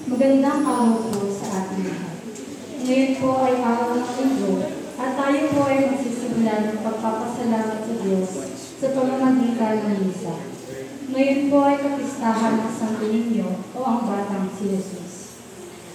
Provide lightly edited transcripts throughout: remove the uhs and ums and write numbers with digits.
Magandang araw po sa ating lahat. Ngayon po ay araw ng Linggo at tayo po ay magsisimula ng pagpapasalamat sa Diyos sa pamamagitan ng misa. Ngayon po ay kapistahan ng Santo Niño o ang Batang si Jesus.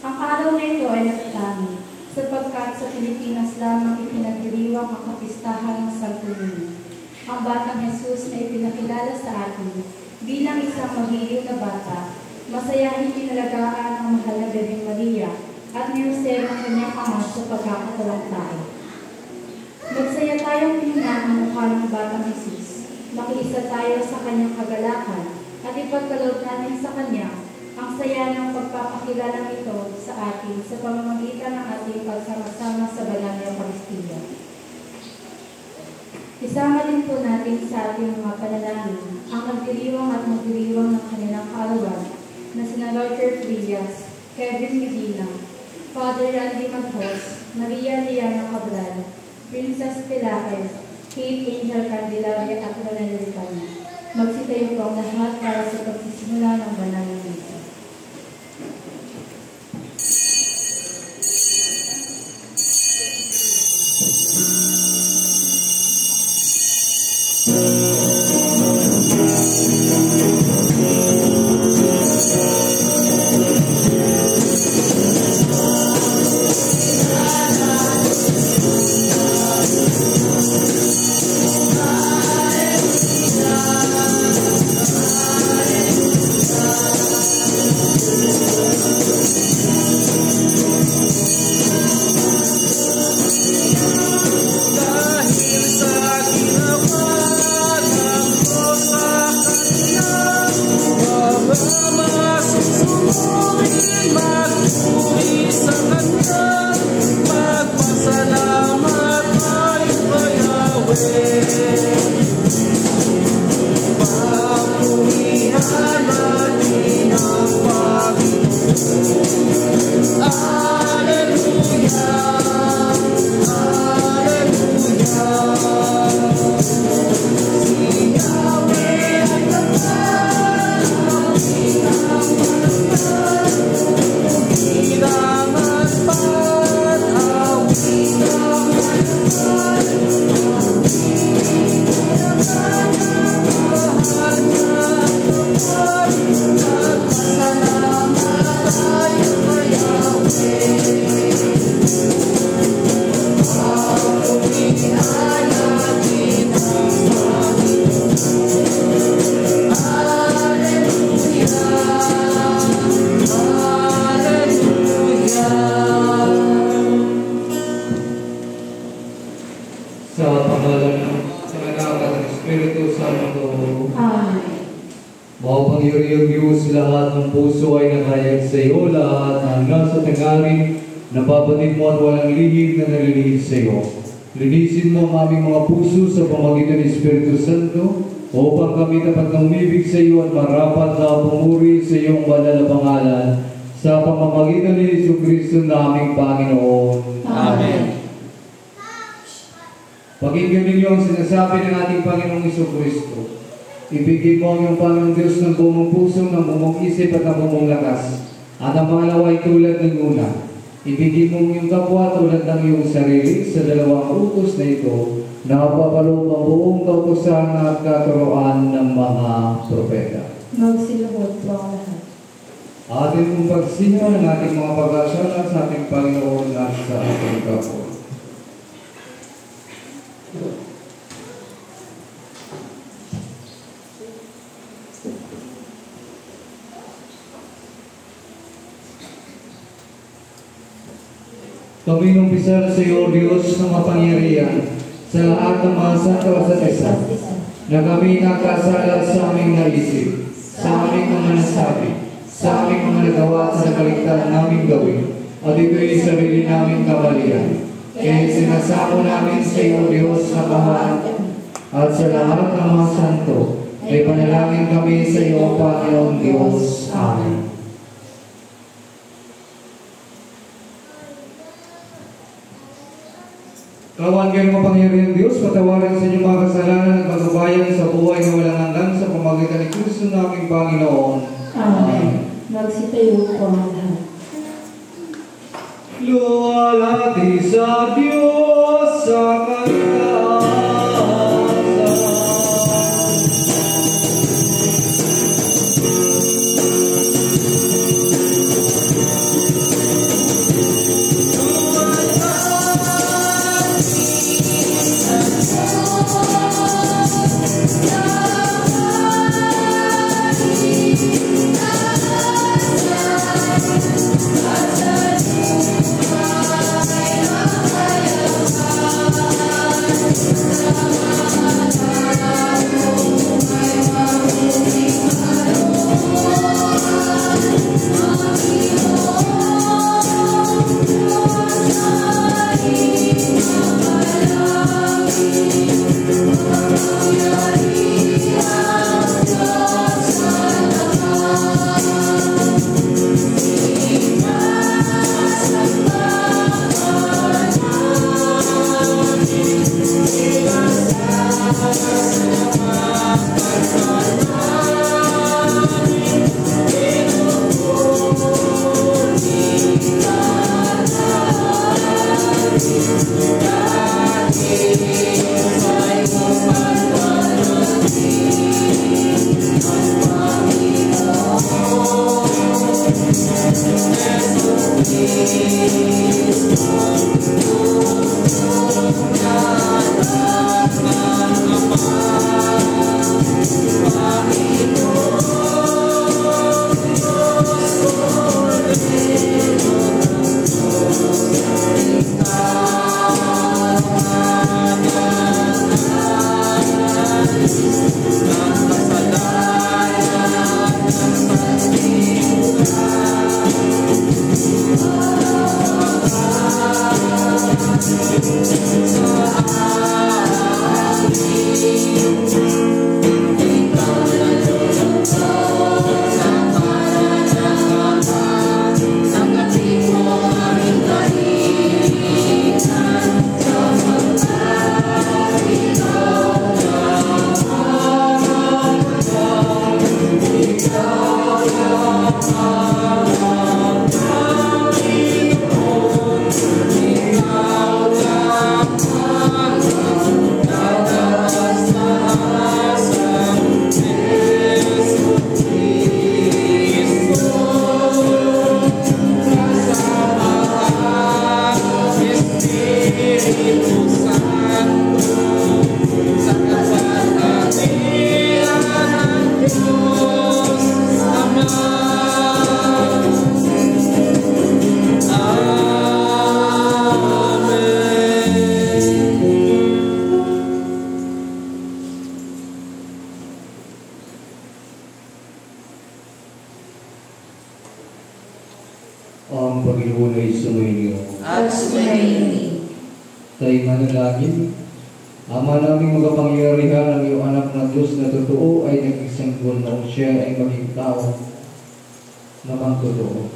Ang araw na ito ay natatanggi sapagkat sa Pilipinas lamang ipinagdiriwang ang kapistahan ng Santo Niño. Ang Batang Jesus na ipinakilala sa atin bilang isang magiliw na bata, masayahin inalagaan ang mahal na Bebeng Maria at ni Jose ang kanyang ama sa pagkakatawang tao. Magsaya tayong tingnan ang mukha ng Batang Jesus. Makiisa tayo sa kanyang kagalakan at ipagkaloob natin sa kanya ang saya ng pagpapakilalang ito sa atin sa pamamagitan ng ating pagsama-sama sa banal na Eucharistia. Isama din po natin sa ating mga panalangin ang magdiriwang at magdiriwang ng kanilang kaarawan na sina Roger Frias, Kevin Medina, Father Randy Maghos, Maria Liana Cabral, Princess Pilares, Kate Angel Candelaria at Ronel Ricana. Magsitayo po ang lahat para sa pagsisimula ng banal na misa. Makapangyarihang Diyos, lahat ng puso ay nakayag sa iyo, lahat ng nasa tangarin, napabatid mo at walang lihim na nalilihim sa iyo. Linisin mo ang aming mga puso sa pamamagitan ng Espiritu Santo, upang kami dapat na umibig sa iyo at marapat na pumuri sa iyong banal na pangalan, sa pamamagitan ni Jesucristo na aming Panginoon. Amen. Pakinggan ninyo ang sinasabi ng ating Panginoong Jesucristo. Ibigin mo ang iyong Panginoong Diyos ng buong puso, ng buong isip at ng buong lakas. At ang malaw ay tulad ng una. Ibigin mo ang iyong kapwa tulad ng iyong sarili sa dalawang utos na ito, na papaloob ang buong kautusan at katuroan ng mga propeta. Magsilahod po ang lahat. Atin kong pagsinyo ng ating mga pag-asala sa ating Panginoon at sa ating kapwa. Kami numpisal sa iyo, Diyos ng mapangyarihan, sa lahat ng mga santo at isa, na kami nakasala sa aming naisip, sa aming mga nasabi, sa aming mga nagawa at sa nakaligtaan naming gawin, at ito'y sarili naming kamalian. Kaya sinasamo namin sa iyo, Diyos na mahal, at sa lahat ng mga santo, ay panalangin kami sa iyo, Panginoong Diyos. Amen. Kawan kayo mapangyarihang Diyos, patawarin sa inyong mga kasalanan at pagbabayan sa buhay na walang hanggan sa pamamagitan ni Kristo naming Panginoon. Amen. Magsitayo po ang lahat. luwalhati sa Diyos sa kataas. Ang Panginoon ay sumainyo. At sumainyo. Tayo manalangin. Ama naming magapangyarihan, ang iyong anak na Diyos na totoo ay naging sanggol na siya ay maging tao namang totoo.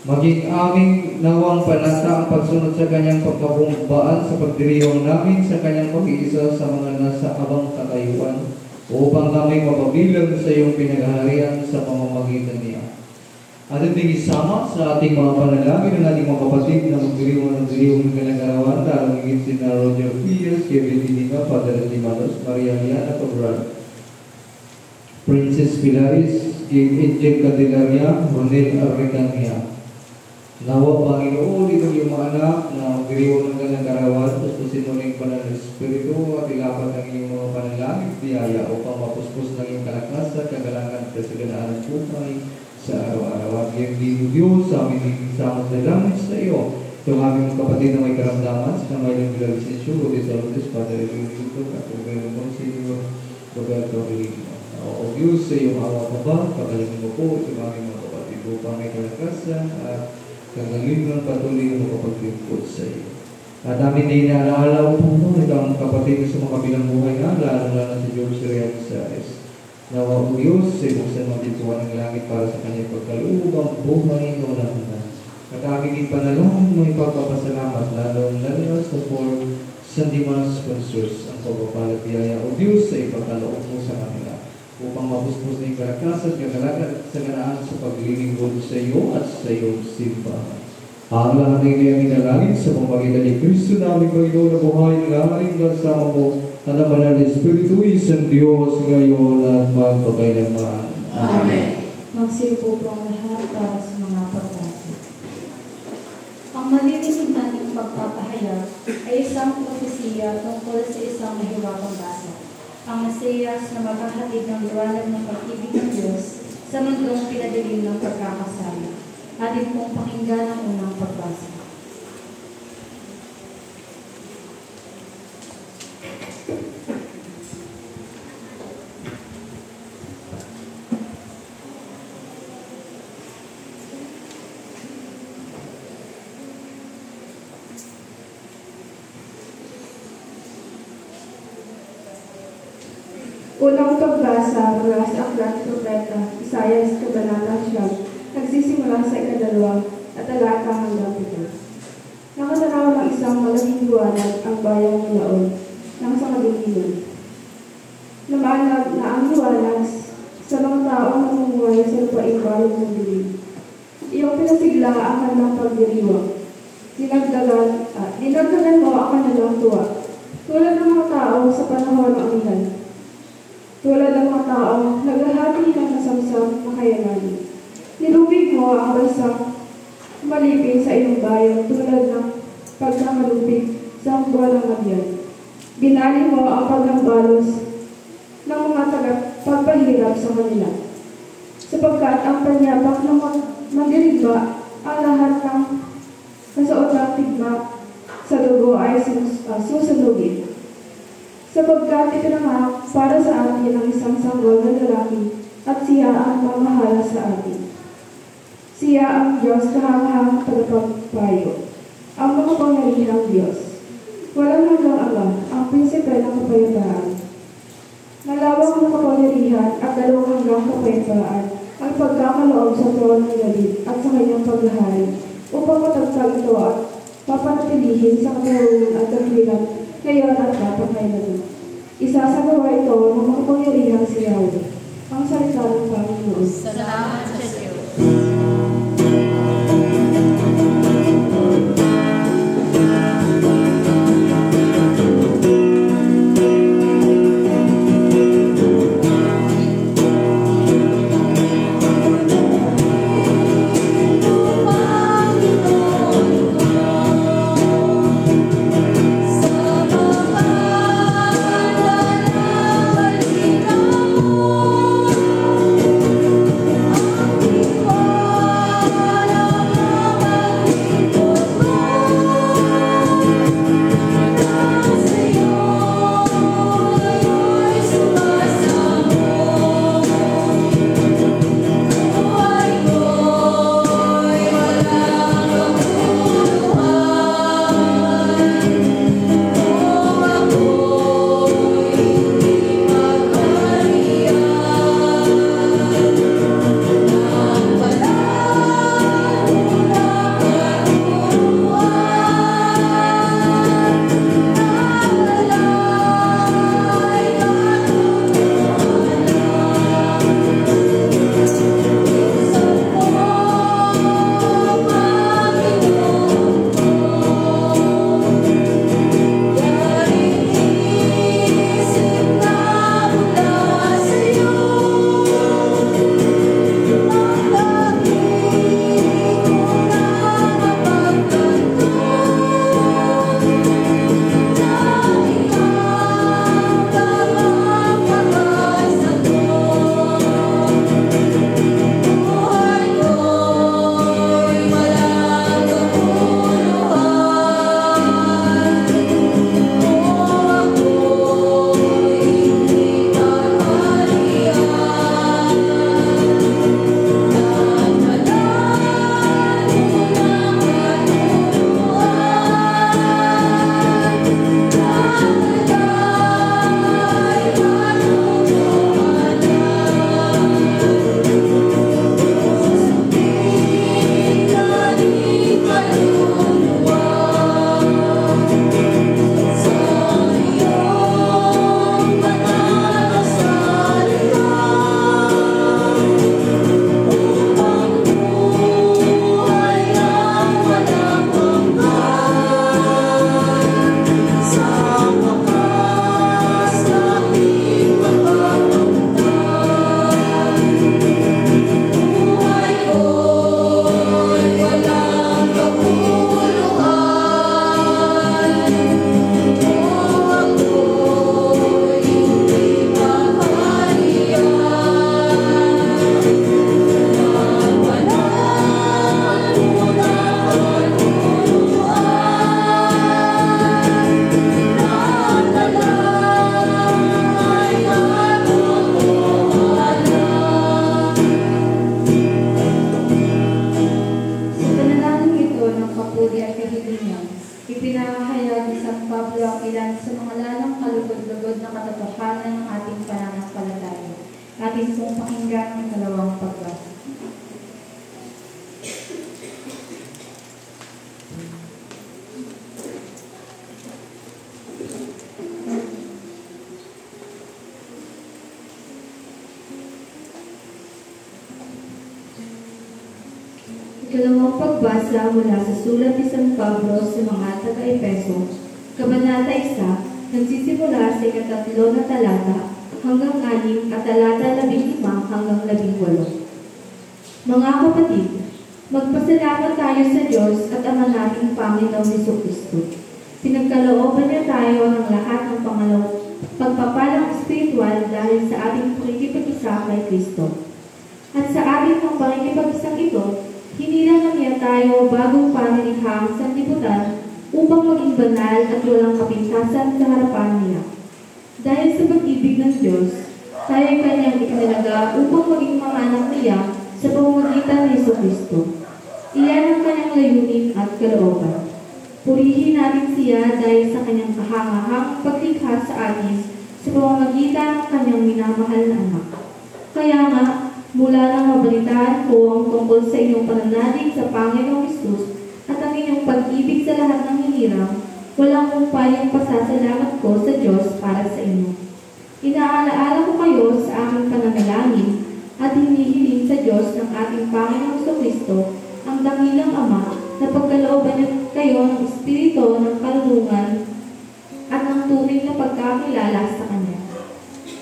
Maging aming nawang panata ang pagsunod sa kanyang pagkabumbaan sa pagdiriwang namin sa kanyang pag-iisa sa mga nasa abang katayuan upang kami mapabilang sa iyong pinaghaharian sa pamamagitan niya. At ating isama sa ating mga panalangin ng ating mga kapatid na magdiriwang ng kanagarawan, lalong higit si na Roger Piers, Kevin Dinica, Father Timanos, Maria Liana Cabral, Princess Pilaris, Angel Candelaria, Ronel Arrecania. Nawa Panginoon, itong iyong mga anak na magdiriwang ng kanagarawan, puspusin mo ng banal na Espiritu at ilapat ng iyong mga panalangin, biyaya upang mapuspos ng iyong kalakasan, kagalangan at kasaganaan ng buhay sa araw-araw. At iyong Diyos sa aming isama sa langit sa iyo. Itong aming kapatid na may karamdaman sa Kamaylang Bilagisensyo, Rodis Alves, Padre Luisito, at Roberto Monsignor, Roberto Relino. O Diyos sa iyong awa ka ba, pagalingin mo po itong aming mga kapatid upang may kalakasan at kagalingan patuloy mo kapaglingkod sa iyo. At namin din naalaala po mo itong kapatid sa mga kabilang buhay na, lalo-lalo si George Real Saez. Nawa o Diyos, sa ibuksan mo dituan ng langit para sa kanyang pagkalubang buhay na unahan. At aming din panalangin mo ipagpapasalamat lalo sa for Sandimas sponsors ang pagpapalat biyaya o Diyos sa ipagkaloob mo sa kanila upang mapuspos na yung karakas at kagalagan at saganaan sa paglilingkod sa iyo at sa iyong simbahan. Ang lahat ng iyong inalangin sa pamagitan ni Kristo namin Panginoon na buhay ng aring kasama mo, na naman ang Espiritu isang Diyos ngayon at magpakailanman. Amen. Magsipo po ang lahat para sa mga pagbasa. Ang malilinig nating pagpapahayag ay isang propesiya tungkol sa isang mahiwagang basa. Ang Mesiyas na maghahatid ng liwanag ng pag-ibig ng Diyos sa mundong pinadilim ng pagkakasala. Atin pong pakinggan ang unang pagbasa. Unang pagbasa mula sa Aklat ng Propeta Isaias Kabanata 9, nagsisimula sa 2 at talata hanggang 7. Nakatanaw ng isang malaking liwanag ang bayang Mulaon ng sa kadiliman. Namanag na ang liwanag sa mga taong namumuhay sa lupaing bayang ng dilim. Iyong pinasigla ang kanilang pagdiriwang. Dinagdagan mo ang kanilang tuwa, tulad ng mga tao sa panahon ng amihan. Tulad ng mga taong naghahati ng masamsam na kayanan. Nilubig mo ang bansang malipin sa iyong bayan tulad ng pagkamalupig sa buwan ng Madian. Binali mo ang paghambalos ng mga tagapagpahirap sa kanila. Sapagkat ang panyapak ng mandirigma ang lahat ng kasuotang tigma sa dugo ay susunugin. Sapagkat ipinanganak para sa atin ang isang sanggol na lalaki at siya ang mamahala sa atin. Siya ang Diyos kahangahang tagapagpayo, ang makapangyarihang Diyos. Walang hanggang Ama, ang prinsipe ng kapayapaan. Malawak na kapangyarihan at dalawang hanggang kapayapaan ang pagkakaloob sa trono ni David at sa kanyang paghahari, upang matagtag ito at papanatilihin sa katulungan at kagilan ngayon at dapat kailanman. Isasagawa ito ng makapangyarihang si Yahweh, ang salita ng Panginoon. Salamat sa Diyos. Thank you. Ipinahayag ni San Pablo ang ilan sa mga lalong kalugod-lugod na katotohanan ng ating pananampalataya. Atin pong pakinggan ang ikalawang pagbasa. Ikalawang pagbasa mula sa sulat ni San Pablo sa mga taga-Epeso, Kabanata 1, nagsisimula sa 3 na talata hanggang 6 at talata 15 hanggang 18. Mga kapatid, magpasalamat tayo sa Diyos at Ama nating Panginoong Jesucristo. Pinagkalooban niya tayo ng lahat ng pagpapalang espiritual dahil sa ating pakikipag-isa kay Kristo. At sa ating ng pakikipag-isang ito, hinilang niya tayo bagong panilihang sanlibutan upang maging banal at walang kapintasan sa harapan niya. Dahil sa pag-ibig ng Diyos, tayo kanyang ikinalaga upang maging mga anak niya sa pamamagitan ni Jesucristo. Iyan ang kanyang layunin at kalooban. Purihin natin siya dahil sa kanyang kahangahang paglikha sa atin sa pamamagitan ng kanyang minamahal na anak. Kaya nga, mula nang mabalitaan ko ang tungkol sa inyong pananalig sa Panginoong Hesus at ang inyong pag-ibig sa lahat ng hinirang, walang upayang pasasalamat ko sa Diyos para sa inyo. Inaalaala ko kayo sa aming pananalangin at hinihiling sa Diyos ng ating Panginoong Jesucristo, ang dakilang Ama, na pagkalooban niya kayo ng espiritu ng karunungan at ng tunay na pagkakilala sa Kanya.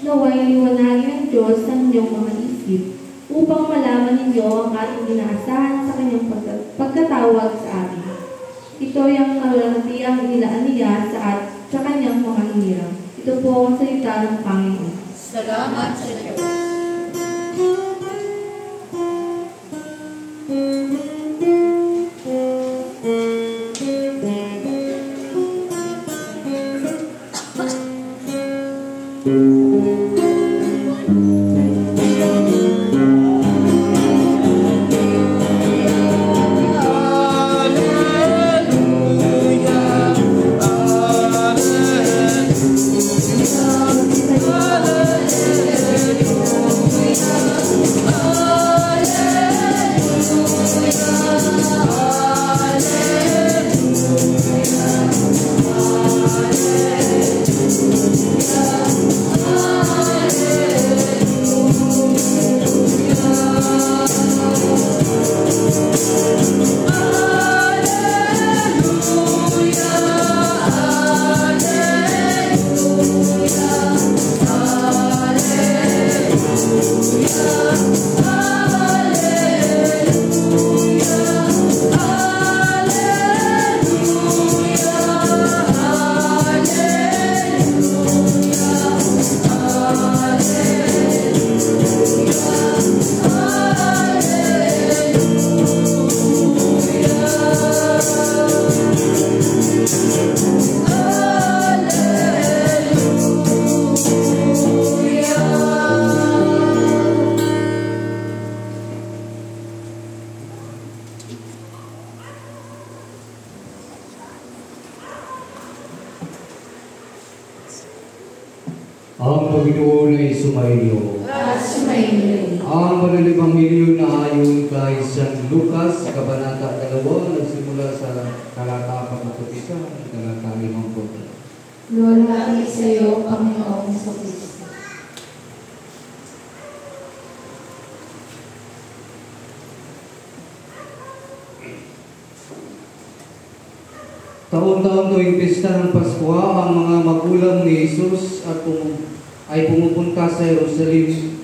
Naway liwanagin ng Diyos ang inyong mga isip upang malaman ninyo ang ating inaasahan sa kanyang pagkatawag sa atin. Ito ang kalalatiang inilaan niya sa kanyang mga hinirang. Ito po ang salita ng Panginoon. Salamat sa Diyos. Ang Panginoon ay sumainyo. At sumainyo. Ang Panalibanghelyo na ayon kay San Lucas, Kabanata 2, nagsimula sa talata 41, talata 50. Luwalhati sa iyo, Panginoong Jesucristo. Taon-taon tuwing pista ng Pasko, ang mga magulang ni Jesus ay pumupunta sa Jerusalem.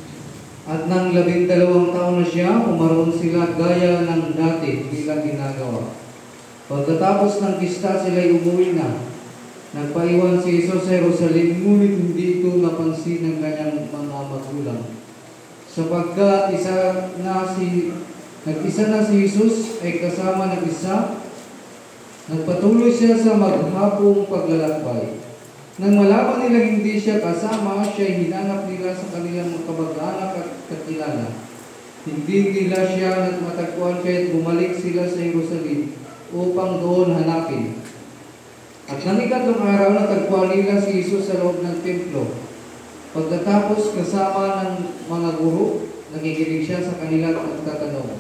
At nang 12 taon na siya, pumaroon sila gaya ng dati bilang ginagawa. Pagkatapos ng pista, sila'y umuwi na. Nagpaiwan si Jesus sa Jerusalem, ngunit hindi ito napansin ng kanyang mga magulang. Sapagkat nag-isa na si Jesus ay kasama nag-isa, nagpatuloy siya sa maghapong paglalakbay. Nang malaman nila hindi siya kasama, siya hinanap nila sa kanilang mga kamag-anak at kakilala. Hindi nila siya matagpuan, kaya't bumalik sila sa Jerusalem upang doon hanapin. At nang ikatlong araw, natagpuan nila si Jesus sa loob ng templo. Pagkatapos kasama ng mga guro, nakikinig siya sa kanila at nagtatanong.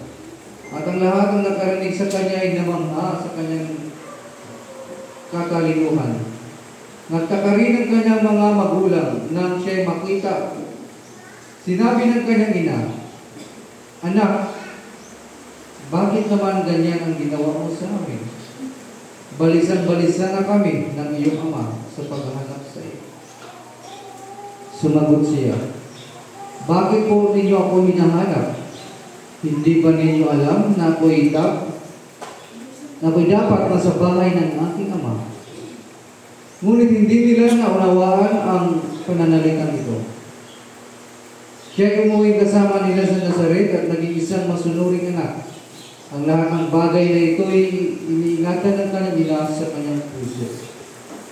At ang lahat ng nakarinig sa kanya ay namangha sa kanyang kakalinuhan. Nagtaka rin ang kanyang mga magulang nang siya'y makita. Sinabi ng kanyang ina, "Anak, bakit naman ganyan ang ginawa mo sa amin? Balisan-balisan na kami ng iyong ama sa paghahanap sa iyo." Sumagot siya, "Bakit po ninyo ako hinahanap? Hindi ba ninyo alam na ako'y dapat nasa bahay ng aking ama?" Ngunit hindi nila naunawaan ang pananalitan ito. Siya umuwi kasama nila sa Nazaret at naging isang masunuring anak. Ang lahat ng bagay na ito ay iniingatan ng kanyang ina sa kanyang puso.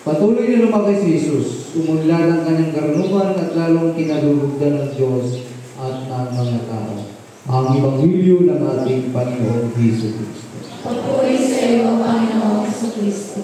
Patuloy na lumaki si Jesus, umunlad ang kanyang karunungan at lalong kinalulugdan ng Diyos at ng mga tao. Ang Ebanghelyo ng ating Panginoon Hesus Kristo. Pagpuri sa iyo, Panginoon Kristo.